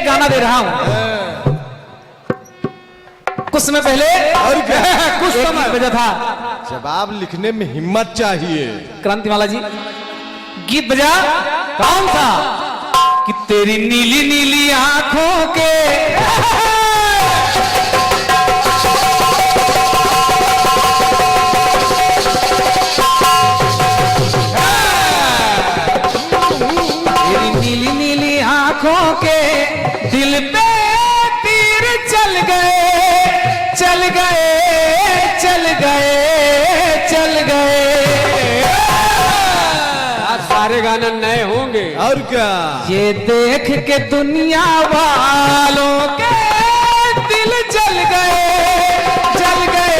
एक गाना दे रहा हूं कुछ समय पहले और क्या? कुछ समय बजा था। जवाब लिखने में हिम्मत चाहिए। क्रांतिमाला जी गीत बजा कौन था कि तेरी नीली नीली आंखों के तेरी नीली नीली आंखों के दिल पे तीर चल गए चल गए चल गए चल गए। आज सारे गाने नए होंगे। और क्या? ये देख के दुनिया वालों के दिल जल गए जल गए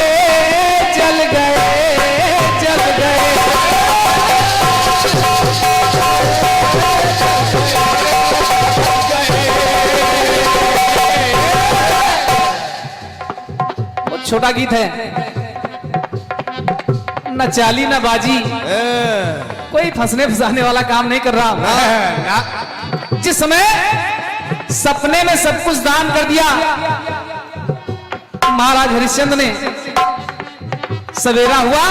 जल गए जल गए। बहुत छोटा गीत है, न चाली न बाजी, कोई फंसने फंसाने वाला काम नहीं कर रहा। जिस समय सपने में सब कुछ दान कर दिया महाराज हरिश्चंद्र ने, सवेरा हुआ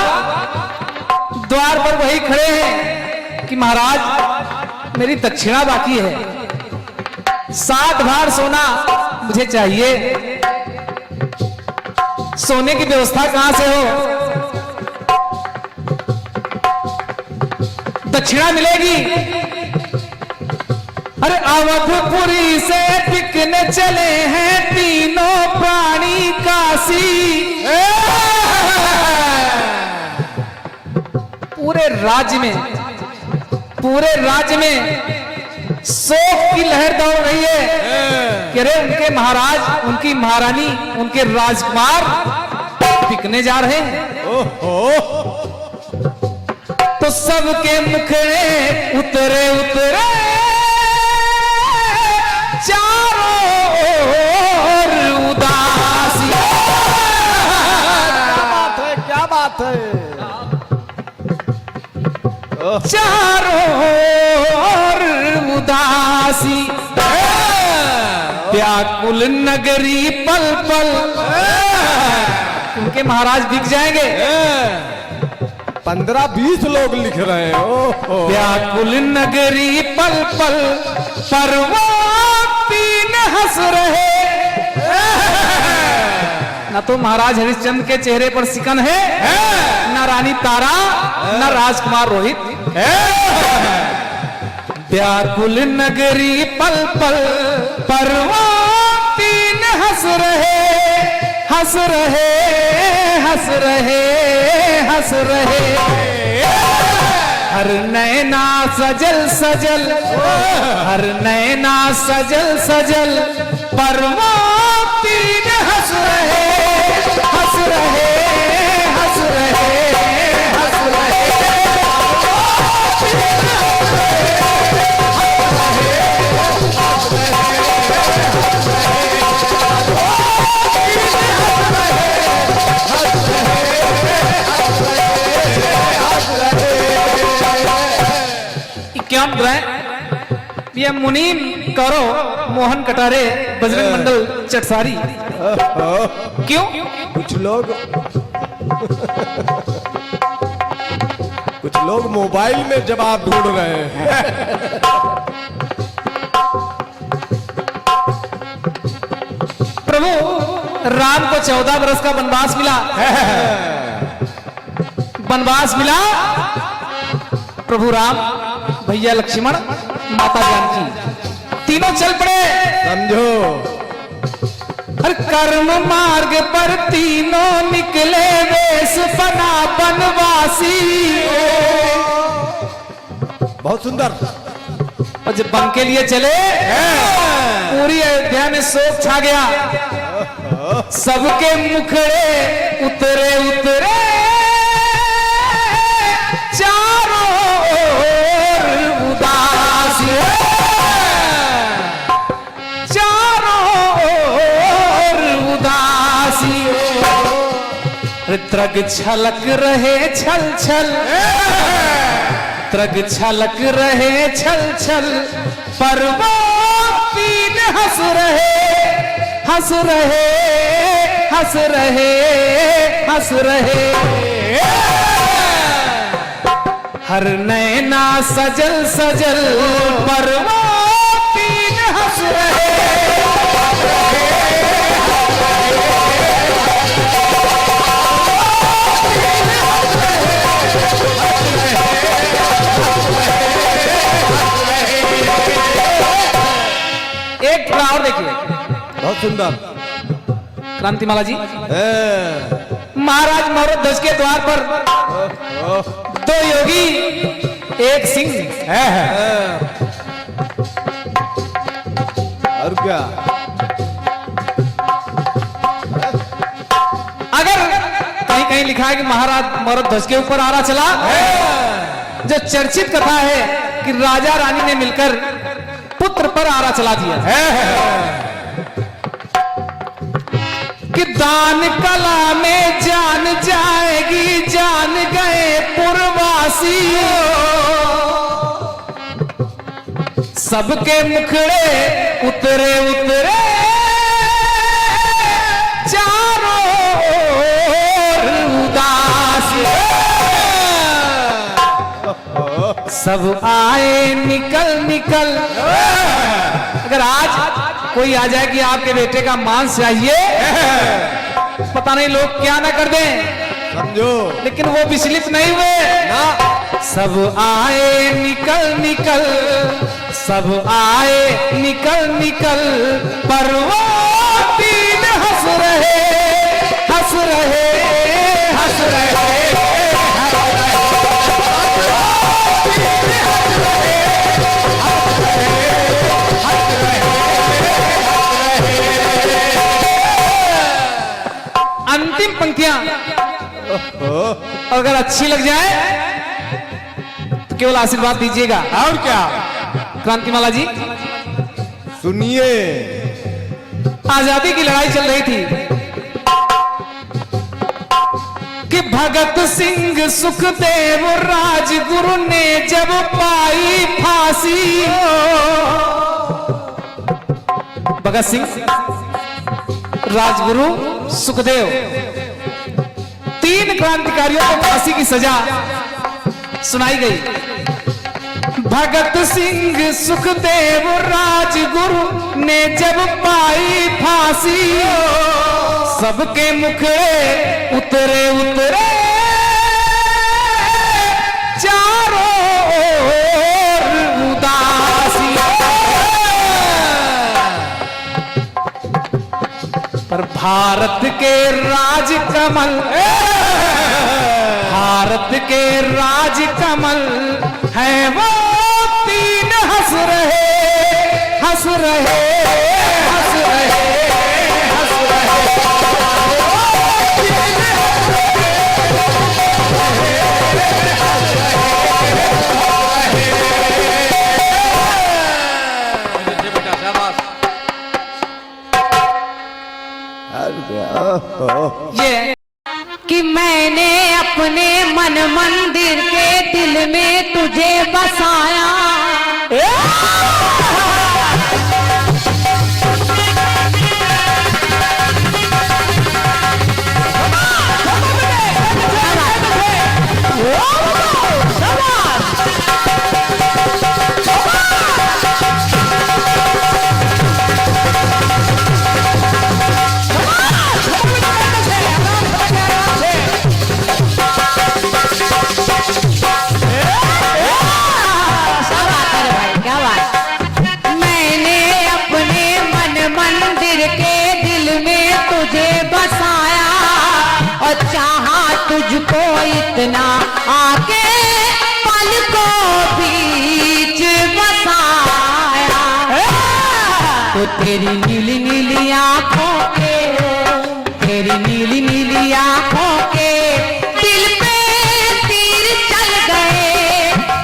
द्वार पर वही खड़े हैं कि महाराज मेरी दक्षिणा बाकी है, 7 भार सोना मुझे चाहिए। सोने की व्यवस्था कहां से हो? दक्षिणा मिलेगी। अरे अवधपुरी से बिकने चले हैं तीनों प्राणी काशी। पूरे राज्य में शोक की लहर दौड़ रही है कि अरे उनके महाराज, उनकी महारानी, उनके राजकुमार बिकने जा रहे हैं। तो सबके मुखड़े उतरे उतरे चारों ओर उदासी। क्या बात है? चारों ओर उदासी, व्याकुल नगरी पल पल। उनके महाराज बिक जाएंगे। 15-20 लोग लिख रहे हैं। व्याकुल नगरी पल पल पर वो तीन हंस रहे। न तो महाराज हरिश्चंद्र के चेहरे पर सिकन है, न रानी तारा, न राजकुमार रोहित। व्याकुल नगरी पल पल पर वो तीन हंस रहे हंस रहे हंस रहे हंस रहे। हर नैना सजल सजल, हर नैना सजल सजल पर वो तीन हंस रहे हंस रहे हंस रहे हंस रहे। क्या ये मुनीम करो मोहन कटारे बजरंग मंडल चटसारी। क्यों? कुछ लोग मोबाइल में जवाब ढूंढ रहे हैं। प्रभु राम को 14 वर्ष का वनवास मिला। वनवास मिला प्रभु राम, भैया लक्ष्मण, माता जानकी, तीनों चल पड़े। समझो, हर कर्म मार्ग पर तीनों निकले वेश बना बनवासी। बहुत सुंदर। और जब वन के लिए चले पूरी अयोध्या में शोक छा गया। सबके मुखड़े उतरे उतरे चारों ओर उदासी। चारों ओर उदासी। त्रग छलक रहे छल छल, त्रग छलक रहे छल छल पर वो तीन हंस रहे हंस रहे हंस रहे हंस रहे हर नैना सजल सजल पर वो तीन हंस रहे एक टुकड़ा और देखिए, बहुत सुंदर। क्रांतिमाला जी। हैं। महाराज मोहरत ध्वज के द्वार पर दो योगी एक सिंह है। और क्या? अगर कहीं कहीं लिखा है कि महाराज मोहरत ध्वज के ऊपर आरा चला, जो चर्चित कथा है कि राजा रानी ने मिलकर पुत्र पर आरा चला दिया कि दान कला में जान जाएगी जान गए पुरवासी सबके मुखड़े उतरे उतरे चारों ओर उदास सब आए निकल निकल। अगर आज कोई आ जाए कि आपके बेटे का मांस चाहिए, पता नहीं लोग क्या ना कर दें, समझो। लेकिन वो विचलित नहीं हुए ना। सब आए निकल निकल सब आए निकल निकल पर वो तीन हंस रहे हंस रहे हंस रहे अंतिम पंक्तियां अगर अच्छी लग जाए तो केवल आशीर्वाद दीजिएगा। और क्या? क्रांतिमाला जी, सुनिए। आजादी की लड़ाई चल रही थी कि भगत सिंह सुखदेव राजगुरु ने जब पाई फांसी। भगत सिंह, राजगुरु, सुखदेव, तीन क्रांतिकारियों को फांसी की सजा सुनाई गई। भगत सिंह सुखदेव राजगुरु ने जब पाई फांसी सबके मुखड़े उतरे उतरे चारों ओर उदासी। पर भारत के राजकमल भारत के राजकमल है वो तीन हंस रहे हंस रहे हंस रहे हंस रहे। बेटा शाबाश। और क्या? ये कि मैंने अपने मन मंदिर के दिल में तुझे बसाया। तुझको इतना आके पलकों बीच बसाया तो तेरी नीली नीली आंखों के तेरी नीली नीली आंखों के दिल पे तीर चल गए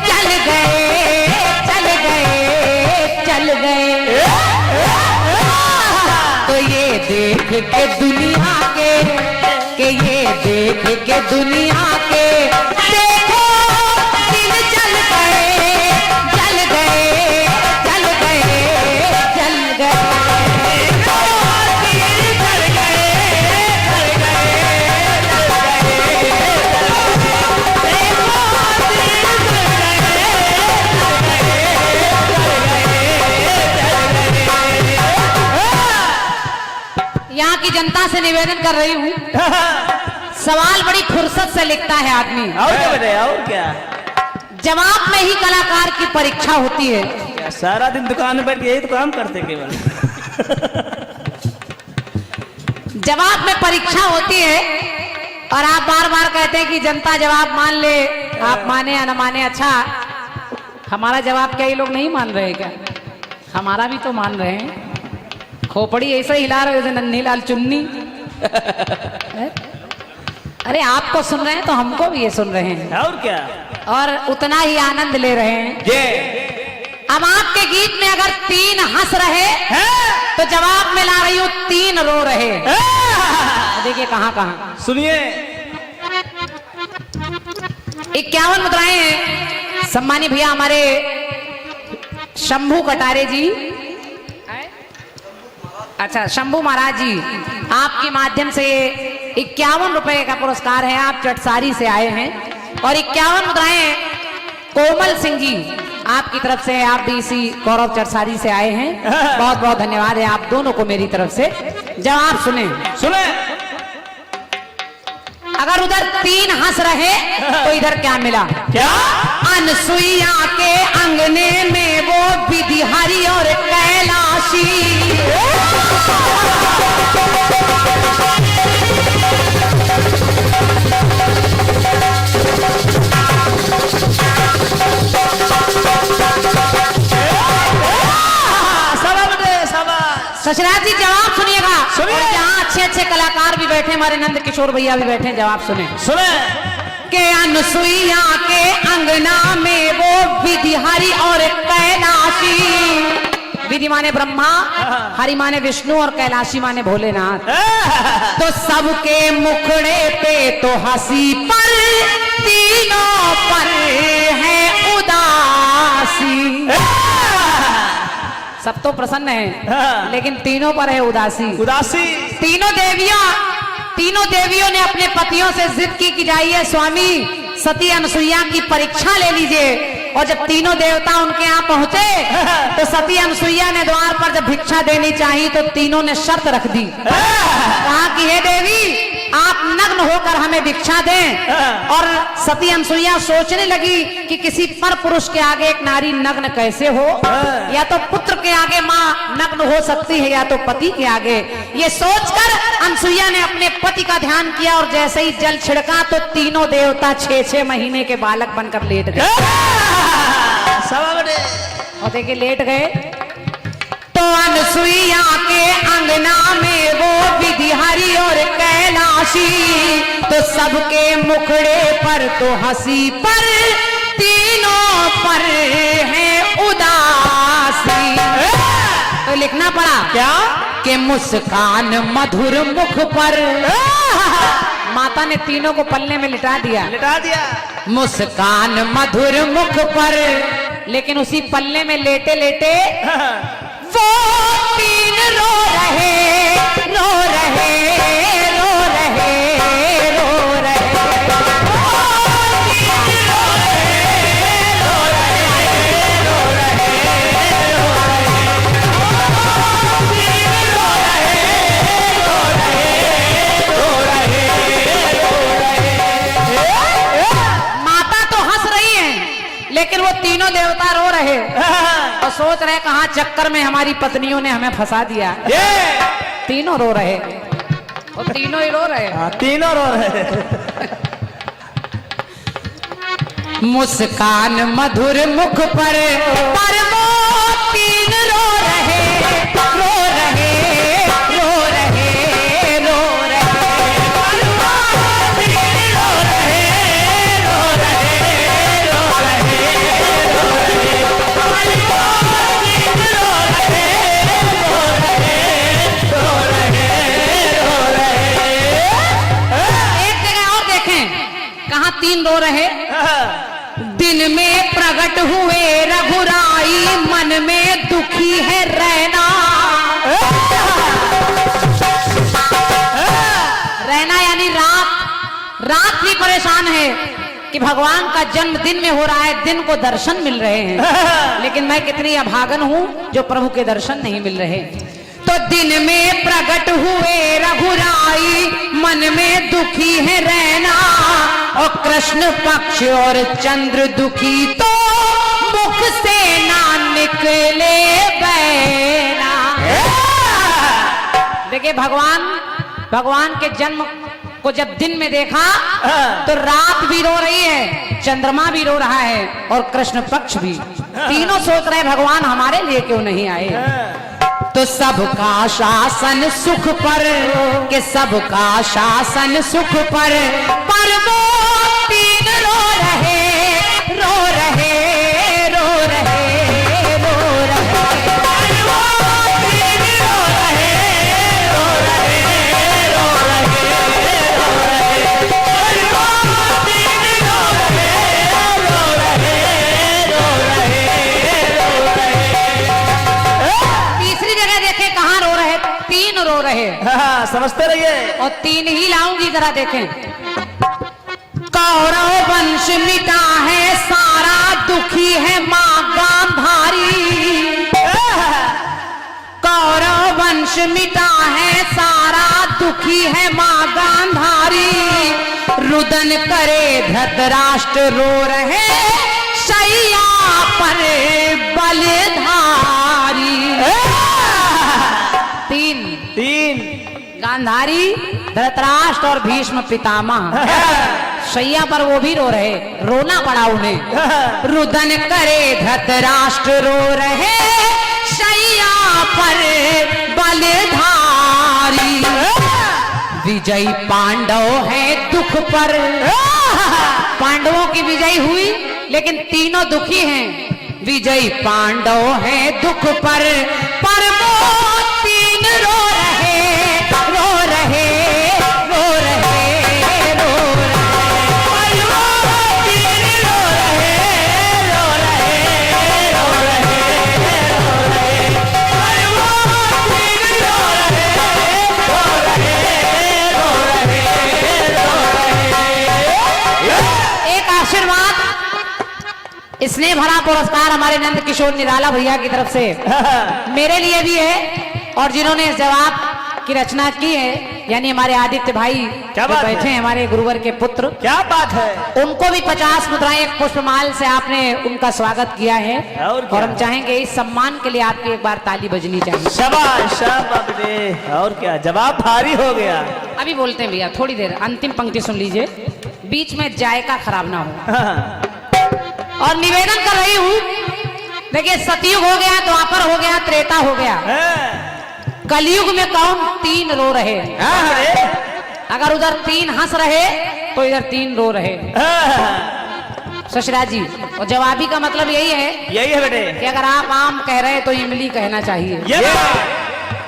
चल गए चल गए चल गए। तो ये देख के दुनिया के ये देख के दुनिया के देखो दिल जल गए जल गए जल गए जल गए। यहाँ की जनता से निवेदन कर रही हूँ, सवाल बड़ी फुर्सत से लिखता है आदमी, और क्या बताए, और क्या? जवाब में ही कलाकार की परीक्षा होती है। क्या सारा दिन दुकान में बैठ के यही तो काम करते केवल। जवाब में परीक्षा होती है और आप बार बार कहते हैं कि जनता जवाब मान ले, आप माने या न माने। अच्छा, हमारा जवाब क्या ये लोग नहीं मान रहे क्या? हमारा भी तो मान रहे हैं। खोपड़ी ऐसे हिला रहे हो जैसे नन्ही लाल चुन्नी। अरे आपको सुन रहे हैं तो हमको भी ये सुन रहे हैं, और क्या? और उतना ही आनंद ले रहे हैं। ये अब आपके गीत में अगर 3 हंस रहे तो जवाब में ला रही हूँ 3 रो रहे। देखिए कहाँ कहाँ। सुनिए, 51 मुद्राएं हैं। सम्मानी भैया हमारे शंभू कटारे जी, अच्छा शंभू महाराज जी, आपके माध्यम से 51 रुपए का पुरस्कार है। आप चटसारी से आए हैं और 51 मुद्राएं कोमल सिंह जी आपकी तरफ से है। आप भी इसी गौरव चटसारी से आए हैं, बहुत बहुत धन्यवाद है आप दोनों को मेरी तरफ से। जवाब सुने सुने। अगर उधर 3 हंस रहे तो इधर क्या मिला? क्या? अनसुईया के अंगने में वो विधिहरी और कैलाशी। सचराज जी जवाब सुनिएगा। सुनिए। और जहाँ अच्छे अच्छे कलाकार भी बैठे, हमारे नंद किशोर भैया भी बैठे, जवाब सुने। सुने। के अनसुईया के अंगना में वो विधिहरी और कैलाशी। विधि माने ब्रह्मा, हरि माने विष्णु और कैलाशी माने भोलेनाथ। तो सबके मुखड़े पे तो हंसी पर तीनों पर है उदासी। सब तो प्रसन्न है लेकिन तीनों पर है उदासी। उदासी। तीनों देवियों ने अपने पतियों से जिद की कि जाइए स्वामी सती अनसुईया की परीक्षा ले लीजिए। और जब तीनों देवता उनके यहाँ पहुंचे तो सती अनसुईया ने द्वार पर जब भिक्षा देनी चाहिए तो तीनों ने शर्त रख दी। कहा कि हे देवी आप नग्न होकर हमें भिक्षा दें। और सती अनसुईया सोचने लगी कि किसी पर पुरुष के आगे एक नारी नग्न कैसे हो, या तो पुत्र के आगे माँ नग्न हो सकती है या तो पति के आगे। ये सोचकर अनसुईया ने अपने पति का ध्यान किया और जैसे ही जल छिड़का तो तीनों देवता 6-6 महीने के बालक बनकर लेट गए। और देखिए लेट गए तो अनसुईया के अंगना में वो विधिहरी और कैलाशी। तो सबके मुखड़े पर तो हंसी पर तीनों पर है उदासी। तो लिखना पड़ा क्या? कि मुस्कान मधुर मुख पर। माता ने तीनों को पल्ले में लिटा दिया। लिटा दिया। मुस्कान मधुर मुख पर, लेकिन उसी पल्ले में लेटे लेटे वो 3 रो रहे, रो रहे, रो रहे, रो रहे। माता तो हंस रही हैं लेकिन वो तीनों देवता रो रहे और सोच रहे कहाँ चक्कर में हमारी पत्नियों ने हमें फंसा दिया। तीनों रो रहे, वो तीनों ही रो रहे। तीनों रो रहे। मुस्कान मधुर मुख पर वो 3 रो रहे, रो रहे, रो रहे, रो रहे। कहाँ 3 रो रहे? दिन में प्रकट हुए रघुराई, मन में दुखी है रहना। रहना यानी रात। रात भी परेशान है कि भगवान का जन्म दिन में हो रहा है, दिन को दर्शन मिल रहे हैं, लेकिन मैं कितनी अभागन हूं जो प्रभु के दर्शन नहीं मिल रहे। तो दिन में प्रकट हुए रघुराई, मन में दुखी है रहना, और कृष्ण पक्ष और चंद्र दुखी, तो मुख से ना निकले बैना। देखिए भगवान के जन्म को जब दिन में देखा तो रात भी रो रही है, चंद्रमा भी रो रहा है, और कृष्ण पक्ष भी। तीनों सोच रहे भगवान हमारे लिए क्यों नहीं आए। तो सबका शासन सुख पर, के सबका शासन सुख पर वो तीन रो रहे, रो रहे, रो रहे, रो रहे, वो तीन रो रहे, रो रहे, रो रहे, रो रहे, वो तीन रो रहे, रो रहे, रो रहे, रो रहे। तीसरी जगह देखे कहाँ रो रहे, तीन रो रहे। हाँ, समझते रहिए। और तीन ही लाऊंगी, जरा देखें। कौरव वंश मिटा है सारा, दुखी है मां गांधारी। कौरव वंश मिटा है सारा, दुखी है मां गांधारी। रुदन करे धृतराष्ट्र रो रहे, शैया पर बलधारी। तीन गांधारी, धृतराष्ट्र और भीष्म पितामह शैया पर वो भी रो रहे, रोना पड़ा उन्हें। रुदन करे धृतराष्ट्र रो रहे, शैया पर बलधारी। विजयी पांडव है दुख पर, पांडवों की विजय हुई लेकिन तीनों दुखी हैं। विजयी पांडव है दुख पर वो तीन रो रहे, रो रहे, रो रहे, रो रहे, वो तीन रो रहे, रो रहे, रो रहे, रो रहे, वो तीन रो रहे, रो रहे, रो रहे, रो रहे। एक आशीर्वाद, स्नेह भरा पुरस्कार हमारे नंद किशोर निराला भैया की तरफ से मेरे लिए भी है, और जिन्होंने इस जवाब की रचना की है, यानी हमारे आदित्य भाई क्या जो बात बैठे है? हैं, हमारे गुरुवर के पुत्र, क्या बात है। उनको भी 50 मुद्राएं एक पुष्पमाल से आपने उनका स्वागत किया है, और क्या? और हम चाहेंगे इस सम्मान के लिए आपकी एक बार ताली बजनी चाहिए। शाबाश शाबाश बेटे। और क्या, जवाब भारी हो गया। अभी बोलते हैं भैया, थोड़ी देर अंतिम पंक्ति सुन लीजिए, बीच में जायका खराब ना हो। हाँ, और निवेदन कर रही हूँ, देखिए सतयुग हो गया, द्वापर हो गया, त्रेता हो गया, हाँ, कलयुग में कौन तीन रो रहे। हाँ, अगर उधर तीन हंस रहे तो इधर तीन रो रहे। हाँ, ससुरा जी, और जवाबी का मतलब यही है यही है बेटे। कि अगर आप आम कह रहे तो इमली कहना चाहिए। ये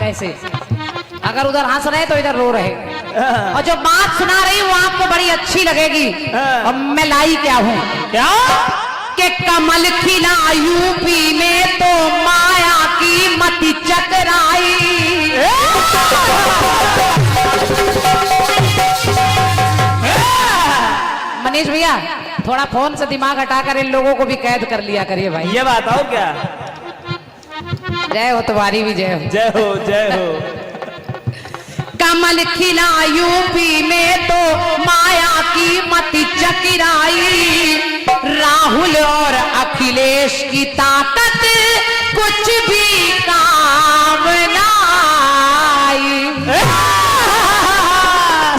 कैसे? अगर उधर हंस रहे तो इधर रो रहे, हाँ, और जो बात सुना रही वो आपको बड़ी अच्छी लगेगी। हाँ। और मैं लाई क्या हूँ क्या? कि कमल खिला यूपी में तो माया की मति चकराई। मनीष भैया, थोड़ा फोन से दिमाग हटाकर इन लोगों को भी कैद कर लिया करिए भाई। ये बात और क्या। जय हो, तुम्हारी भी जय हो। जय हो, जय हो। कमल खिला यूपी में तो माया की मति चकराई। राहुल और अखिलेश की ताकत कुछ भी काम ना आई।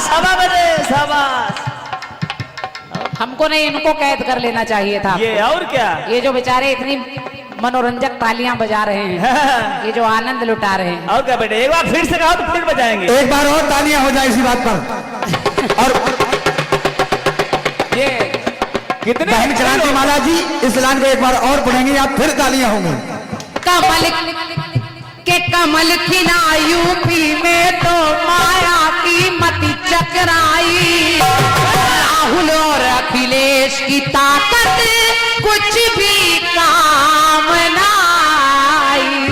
शाबाश बेटे, शाबाश। हमको नहीं, इनको कैद कर लेना चाहिए था। ये और क्या। ये जो बेचारे इतनी मनोरंजक तालियां बजा रहे हैं, हाँ, ये जो आनंद लुटा रहे हैं। और क्या बेटे, एक बार फिर से कहा तो फिर बजाएंगे। एक बार और तालियां हो जाए इसी बात पर। और ये कितने बहन क्रांति माला जी इस लाइन को एक बार और पढ़ेंगे, आप फिर तालियां होंगी। कमल के कमल खिला यूपी में तो माया की मति चकराई। राहुल और अखिलेश की ताकत कुछ भी काम ना आई।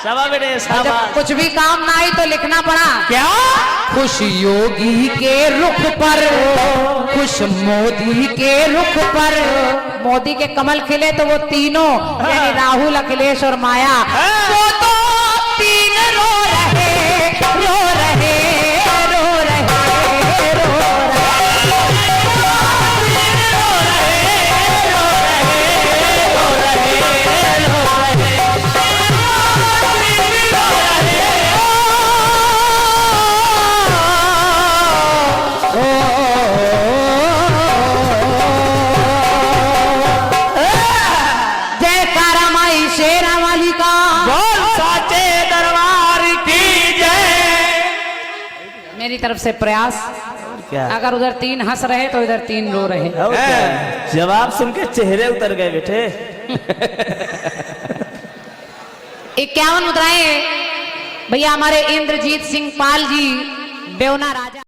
शाबाश बेटे, जब शाबाश। कुछ भी काम ना आई तो लिखना पड़ा क्या? खुश योगी के रुख पर, खुश मोदी के रुख पर। मोदी के कमल खिले तो वो तीनों, यानी राहुल, अखिलेश और माया, वो तो रो रहे रो रहे रो रहे रो जयकारा माई शेरा वाली का बोल साचे दरबार की जय। मेरी तरफ से प्रयास। क्या अगर उधर 3 हंस रहे तो इधर 3 रो रहे। और क्या? जवाब सुन के चेहरे उतर गए बेटे। 51 मुद्राएं भैया हमारे इंद्रजीत सिंह पाल जी बेवना राजा।